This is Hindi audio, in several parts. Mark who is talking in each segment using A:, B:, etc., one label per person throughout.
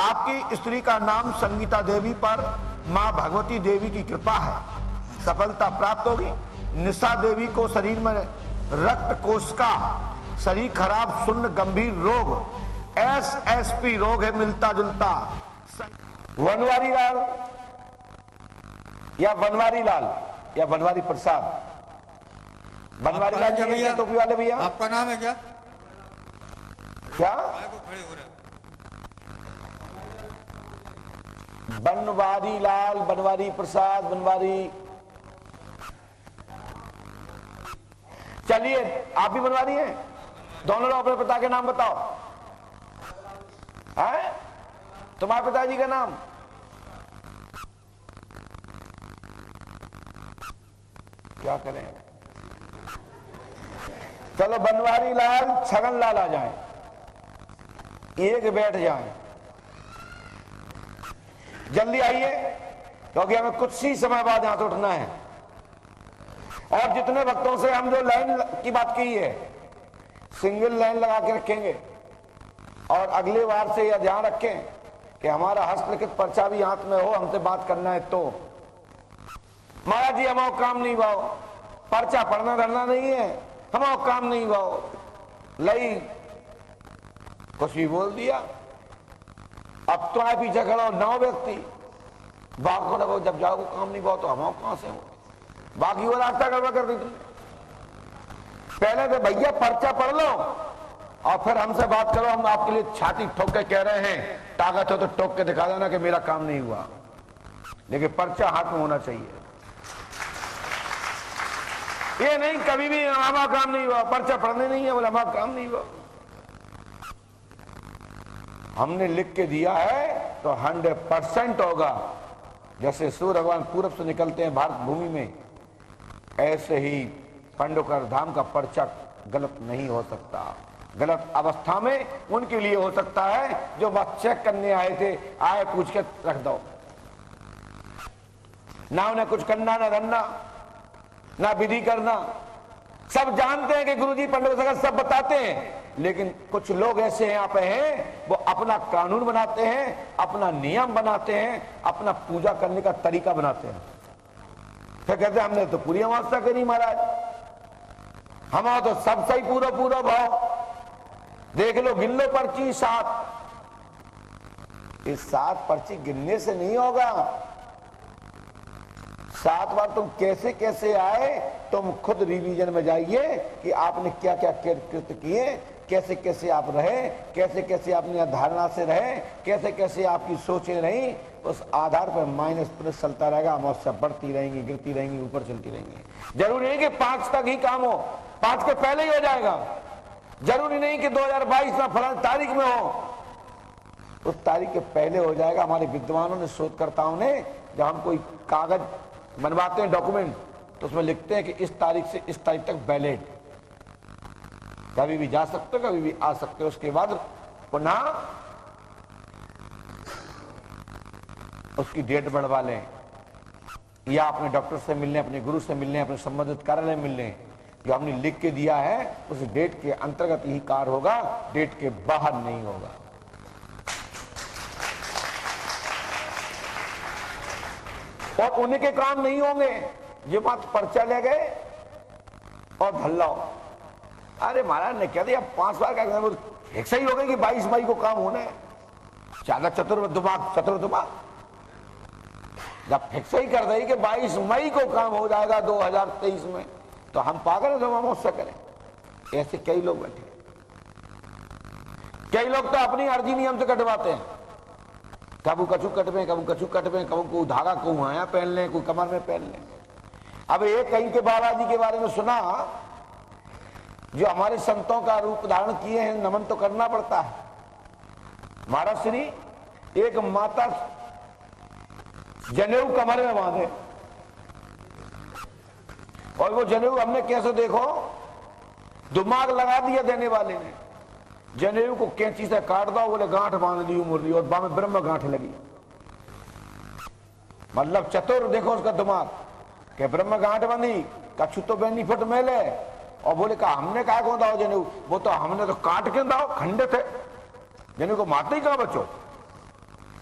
A: आपकी स्त्री का नाम संगीता देवी पर मां भगवती देवी की कृपा है, सफलता प्राप्त होगी। निशा देवी को शरीर में रक्त कोशिका, शरीर खराब, शून्य, गंभीर रोग, SSP रोग है मिलता जुलता। बनवारी लाल या बनवारी लाल या बनवारी प्रसाद? बनवारी लाल जी भैया, टोपी वाले भैया,
B: आपका नाम है क्या?
A: क्या बनवारी लाल, बनवारी प्रसाद, बनवारी? चलिए, आप भी बनवारी हैं? दोनों लोग अपने पिता के नाम बताओ। है तुम्हारे पिताजी का नाम? क्या करें? चलो, बनवारी लाल, छगन लाल आ जाएं, एक बैठ जाएं, जल्दी आइए, क्योंकि हमें कुछ ही समय बाद यहां से उठना है। और जितने भक्तों से हम जो लाइन की बात की है, सिंगल लाइन लगा के रखेंगे। और अगली बार से यह ध्यान रखें कि हमारा हस्तलिखित पर्चा भी हाथ में हो, हमसे बात करना है तो। महाराज जी, हमारा काम नहीं भाव, पर्चा पढ़ना धरना नहीं है, हमारा काम नहीं भाव, लई कुछ भी बोल दिया। अब तो आए पीछे खड़ा 9 व्यक्ति, बाग को रखो, जब जाओ काम नहीं भाव तो हमारा कहां से हो? बाकी वो रास्ता गड़बड़ कर दी तुमने। पहले तो भैया पर्चा पढ़ लो और फिर हमसे बात करो। हम आपके लिए छाती ठोक के कह रहे हैं, ताकत हो तो ठोक के दिखा देना कि मेरा काम नहीं हुआ, लेकिन पर्चा हाथ में होना चाहिए। ये नहीं कभी भी हमारा काम नहीं हुआ, पर्चा पढ़ने नहीं है बोले हमारा काम नहीं हुआ। हमने लिख के दिया है तो 100% होगा। जैसे सूर्य भगवान पूरब से निकलते हैं भारत भूमि में, ऐसे ही पांडवकर धाम का पर्चा गलत नहीं हो सकता। गलत अवस्था में उनके लिए हो सकता है जो बात चेक करने आए थे, आए पूछ के रख दो। ना उन्हें कुछ करना, ना धरना, ना विधि करना। सब जानते हैं कि गुरुजी पंडित सब बताते हैं, लेकिन कुछ लोग ऐसे यहाँ पे हैं, वो अपना कानून बनाते हैं, अपना नियम बनाते हैं, अपना पूजा करने का तरीका बनाते हैं। फिर कहते हैं हमने तो पूरी अमावस्या करी महाराज, हमारा तो सब सही पूरा पूरा भाव। देख लो, गिन लो पर्ची 7। इस 7 पर्ची गिनने से नहीं होगा। 7 बार तुम कैसे कैसे आए, तुम खुद रिवीजन में जाइए कि आपने क्या क्या कृत्य किए, कैसे कैसे आप रहे, कैसे कैसे अपनी धारणा से रहे, कैसे कैसे आपकी सोचें रही। उस आधार पर माइनस प्लस चलता रहेगा। अमावस्या बढ़ती रहेंगी, गिरती रहेंगी, ऊपर चलती रहेंगी। जरूरी नहीं कि 5 तक ही काम हो, 5 के पहले ही हो जाएगा। जरूरी नहीं कि 2022 में फलानी तारीख में हो, उस तारीख के पहले हो जाएगा। हमारे विद्वानों ने, शोधकर्ताओं ने, जब हम कोई कागज बनवाते हैं, डॉक्यूमेंट, तो उसमें लिखते हैं कि इस तारीख से इस तारीख तक वैलिड, कभी भी जा सकते हो, कभी भी आ सकते हो। उसके बाद पुनः उसकी डेट बढ़वा लें, या अपने डॉक्टर से मिलने, अपने गुरु से मिलने, अपने संबंधित कार्यालय मिलने। जो हमने लिख के दिया है उस डेट के अंतर्गत ही कार्य होगा, डेट के बाहर नहीं होगा। और उन्हीं के काम नहीं होंगे ये बात पर्चा ले गए और धल्लाओ। अरे महाराज ने कह दिया 5 बार का एक सही हो गई कि 22 मई को काम होना है। ज्यादा चतुर दिमाग जब फिक्स ही कर देगी कि 22 मई को काम हो जाएगा 2023 में, तो हम पागल हैं जो हम उससे करें। ऐसे कई लोग बैठे, कई लोग तो अपनी अर्जी नियम से कटवाते हैं। कबू कछु कटवे, कबू कछु कटवे, कबू को धागा को आया पहन लें, कोई कमर में पहन लें। अब एक कहीं के बाबा जी के बारे में सुना, जो हमारे संतों का रूप धारण किए हैं, नमन तो करना पड़ता है। महाराज श्री एक माता जनेऊ कमर में बांधे, और वो जनेऊ हमने कैसे देखो, दिमाग लगा दिया देने वाले ने। जनेऊ को कैंची से काट दो, बोले गांठ बांध दी मुरली, और बामे ब्रह्म गांठ लगी। मतलब चतुर देखो उसका दिमाग, कि ब्रह्म गांठ बंधी, कछु तो बेनिफिट मिले। और बोले कहा हमने कहा कौन दाओ जनेऊ, वो तो हमने तो काट के दाओ, खंडित है, जनेऊ को मारते ही कहा बच्चों।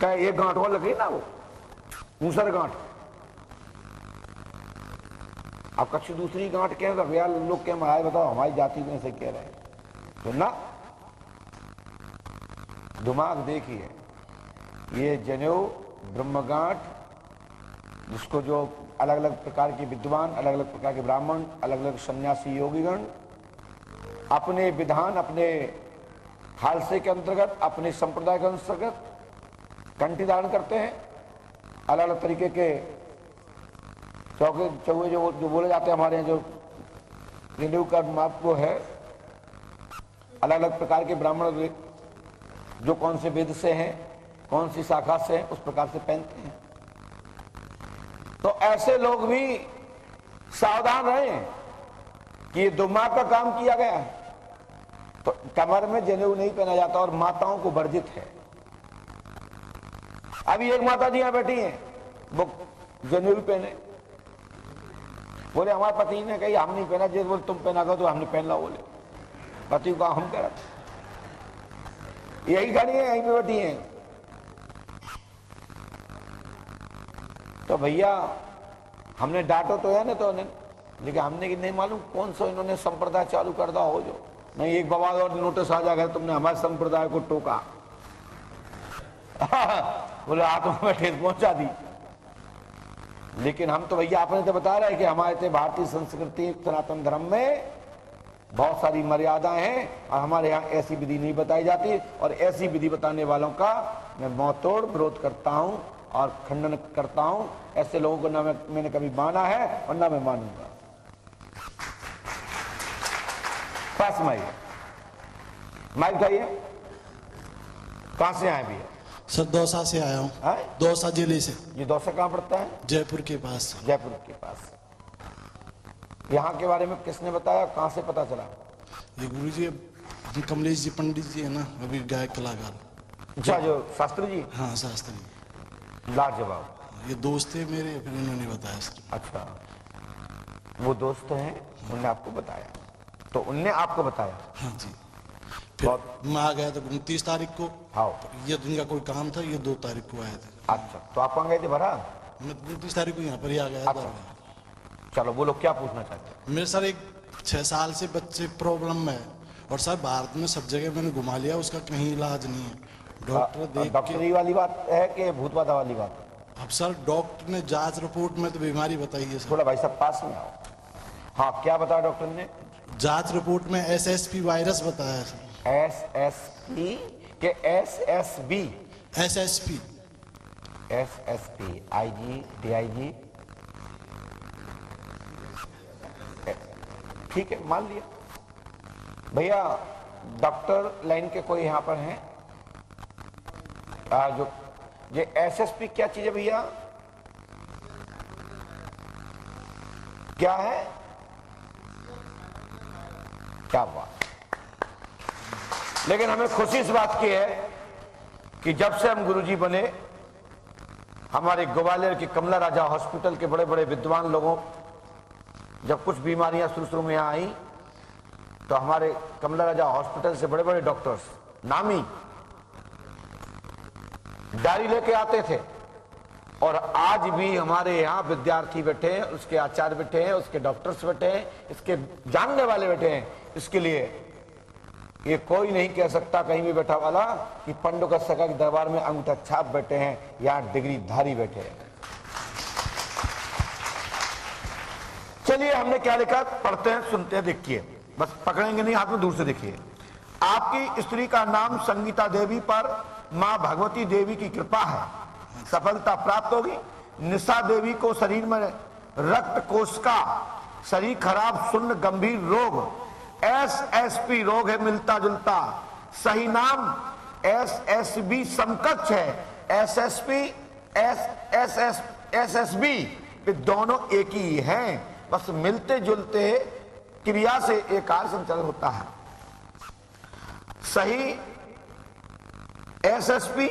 A: क्या एक गांठ और लगी ना, वो ऊसर गांठ। अब कच्छ दूसरी गांठ कह रहे भैया लोग के महाराज बताओ हमारी जाति में से कह रहे हैं तो ना, दिमाग देखिए। ये जनेऊ ब्रह्मगांठ, जिसको जो अलग अलग प्रकार के विद्वान, अलग अलग प्रकार के ब्राह्मण, अलग अलग सन्यासी योगीगण अपने विधान, अपने खालसे के अंतर्गत, अपने संप्रदाय के अंतर्गत कंठी धारण करते हैं। अलग अलग तरीके के चौके चौहे जो बोले जाते हैं हमारे यहाँ, जो जनेऊ का महत्व है। अलग अलग प्रकार के ब्राह्मण जो कौन से वेद से हैं, कौन सी शाखा से हैं, उस प्रकार से पहनते हैं। तो ऐसे लोग भी सावधान रहें कि ये दिमाग का काम किया गया है। तो कमर में जनेऊ नहीं पहना जाता और माताओं को वर्जित है। अभी एक माता जी यहां बैठी हैं, वो जनेऊ पहने, बोले हमारे पति ने कही हम नहीं पहना, जैसे बोले तुम पहना करो तो हमने पहन ला। बोले पति को हम कह, यही खड़ी है, यहीं पे बैठी हैं। तो भैया हमने डांटो तो है ना, तो लेकिन हमने कि नहीं मालूम कौन सा इन्होंने संप्रदाय चालू कर दा हो, जो नहीं एक बवाल और नोटिस आ जाएगा तुमने हमारे संप्रदाय को टोका। बोले हाथों में ठेस पहुंचा दी। लेकिन हम तो भैया आपने तो बता रहे हैं कि हमारे भारतीय संस्कृति सनातन धर्म में बहुत सारी मर्यादाएं हैं और हमारे यहाँ ऐसी विधि नहीं बताई जाती, और ऐसी विधि बताने वालों का मैं मुंहतोड़ विरोध करता हूं और खंडन करता हूं। ऐसे लोगों को ना मैंने कभी माना है और ना मैं मानूंगा। पास माइक उठाइए। कहां से आए भैया?
B: सर दौसा से आया हूँ। दौसा जिले से।
A: ये दौसा कहाँ पड़ता है?
B: जयपुर के पास।
A: जयपुर के पास। यहाँ के बारे में किसने बताया, कहाँ से पता चला?
B: ये गुरु जी कमलेश जी पंडित जी है ना, अभी गायक कलाकार।
A: अच्छा, जो शास्त्री जी?
B: हाँ शास्त्री।
A: लाजवाब।
B: ये दोस्त थे मेरे, फिर उन्होंने बताया सर।
A: अच्छा, वो दोस्त हैं, उन्होंने आपको बताया, तो उनने आपको बताया?
B: हाँ जी। फिर मैं आ गया था 29 तारीख को।
A: हाँ।
B: ये दिन का कोई काम था, ये 2 तारीख को आए थे।
A: अच्छा, तो आप कहाँ गए थे भरा?
B: मैं 29 तारीख को यहाँ पर ही आ गया था।
A: चलो बोलो क्या पूछना चाहते हैं?
B: मेरे सर एक 6 साल से बच्चे प्रॉब्लम में है, और सर भारत में सब जगह मैंने घुमा लिया, उसका कहीं इलाज नहीं है। डॉक्टर देख
A: डॉक्टरी वाली बात है कि भूत बाधा वाली बात?
B: अब सर डॉक्टर ने जांच रिपोर्ट में तो बीमारी बताई है सर।
A: थोड़ा भाई साहब पास में आओ। हाँ, क्या बताया डॉक्टर ने?
B: जांच रिपोर्ट में SSP वायरस बताया सर।
A: SSP के SSB?
B: SSP
A: IG DIG, ठीक है, मान लिया। भैया डॉक्टर लाइन के कोई यहां पर हैं जो ये SSP क्या चीज है भैया? क्या है? क्या बात। लेकिन हमें खुशी इस बात की है कि जब से हम गुरुजी बने, हमारे ग्वालियर की कमला राजा हॉस्पिटल के बड़े बड़े विद्वान लोगों, जब कुछ बीमारियां शुरू में आई तो हमारे कमला राजा हॉस्पिटल से बड़े बड़े डॉक्टर्स नामी डायरी लेके आते थे। और आज भी हमारे यहाँ विद्यार्थी बैठे हैं, उसके आचार्य बैठे हैं, उसके डॉक्टर्स बैठे हैं, इसके जानने वाले बैठे हैं। इसके लिए ये कोई नहीं कह सकता कहीं भी बैठा वाला कि पंडो का सका के दरबार में अंगूठा छाप बैठे हैं, यहाँ डिग्री धारी बैठे हैं। चलिए हमने क्या लिखा, पढ़ते हैं, सुनते हैं, देखिए, बस पकड़ेंगे नहीं, हाथ में दूर से देखिए। आपकी स्त्री का नाम संगीता देवी पर मां भगवती देवी की कृपा है, सफलता प्राप्त होगी। निशा देवी को शरीर में रक्त कोशिका, शरीर खराब, सुन्न, गंभीर रोग, SSP रोग है मिलता जुलता। सही नाम SSB समकक्ष है। SSP SSB ये दोनों एक ही हैं, बस मिलते जुलते क्रिया से एक कार्य संचालन होता है। सही SSP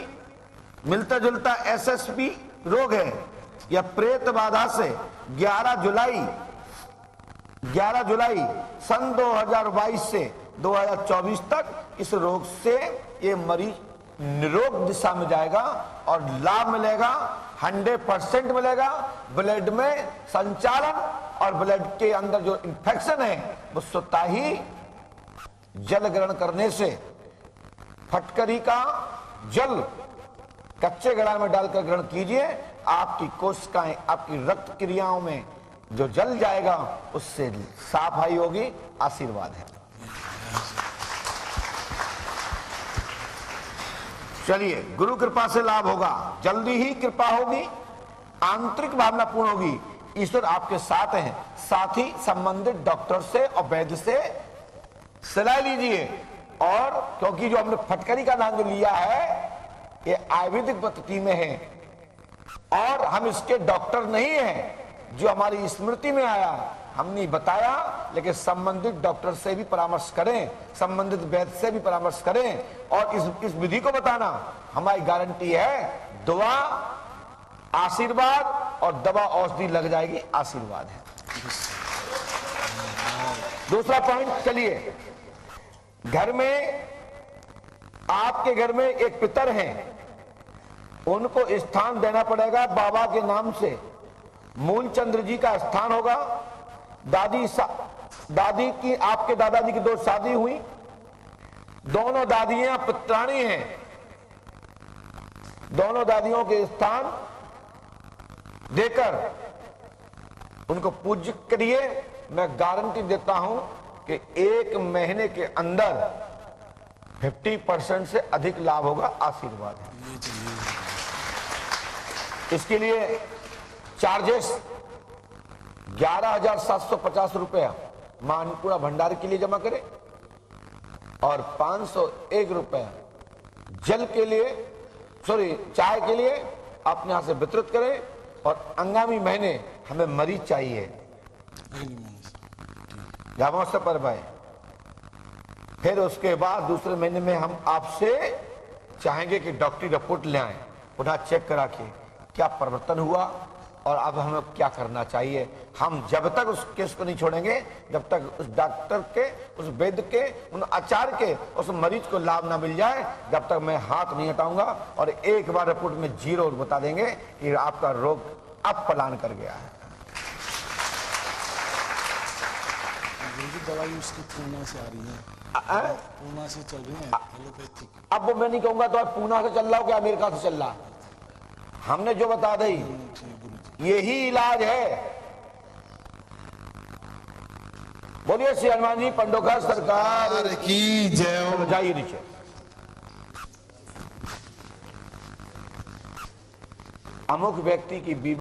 A: मिलता जुलता SSB रोग है। यह प्रेत बाधा से 11 जुलाई सन 2022 से 2024 तक इस रोग से ये मरीज निरोग दिशा में जाएगा और लाभ मिलेगा, 100% मिलेगा। ब्लड में संचालन और ब्लड के अंदर जो इंफेक्शन है वो स्वतः ही जल ग्रहण करने से, फटकरी का जल कच्चे घड़ा में डालकर ग्रहण कीजिए, आपकी कोशिकाएं, आपकी रक्त क्रियाओं में जो जल जाएगा उससे सफाई होगी। आशीर्वाद है। चलिए, गुरु कृपा से लाभ होगा, जल्दी ही कृपा होगी, आंतरिक भावना पूर्ण होगी, ईश्वर आपके साथ हैं। साथ ही संबंधित डॉक्टर से और वैद्य से सलाह लीजिए। और क्योंकि जो हमने फटकरी का नाम जो लिया है ये आयुर्वेदिक पद्धति में है और हम इसके डॉक्टर नहीं हैं, जो हमारी स्मृति में आया हमने बताया, लेकिन संबंधित डॉक्टर से भी परामर्श करें, संबंधित वैद्य से भी परामर्श करें और इस विधि को बताना हमारी गारंटी है। दुआ आशीर्वाद और दवा औषधि लग जाएगी, आशीर्वाद है। दूसरा पॉइंट, चलिए, घर में, आपके घर में एक पितर हैं, उनको स्थान देना पड़ेगा बाबा के नाम से। मूलचंद्र जी का स्थान होगा। दादी की, आपके दादाजी की 2 शादी हुई, दोनों दादियां पुत्राणी हैं, दोनों दादियों के स्थान देकर उनको पूज्य करिए। मैं गारंटी देता हूं कि 1 महीने के अंदर 50% से अधिक लाभ होगा। आशीर्वाद है। इसके लिए चार्जेस 11,750 रुपया मानपुरा भंडार के लिए जमा करें और 501 रुपया जल के लिए, चाय के लिए अपने यहां से वितरित करें। और आगामी महीने हमें मरीज चाहिए, से पर भाई। फिर उसके बाद दूसरे महीने में हम आपसे चाहेंगे कि डॉक्टरी रिपोर्ट ले आए, पुनः चेक करा के क्या परिवर्तन हुआ और अब हमें क्या करना चाहिए। हम जब तक उस केस को नहीं छोड़ेंगे जब तक उस डॉक्टर के, उस वैद्य के, उन आचार्य के, उस मरीज को लाभ ना मिल जाए, जब तक मैं हाथ नहीं हटाऊंगा। और एक बार रिपोर्ट में 0 बता देंगे कि आपका रोग अब पलायन कर गया है।
B: दवाई उसकी पूना से आ रही है, पूना से चल रही है एलोपैथिक।
A: अब वो मैं नहीं कहूंगा तो पूना से चल रहा हो क्या अमेरिका से चल रहा, हमने जो बता दी यही इलाज है। बोलिए श्री हनुमान जी पंडोखा सरकार
B: की जय।
A: जाइए नीचे। अमुक व्यक्ति की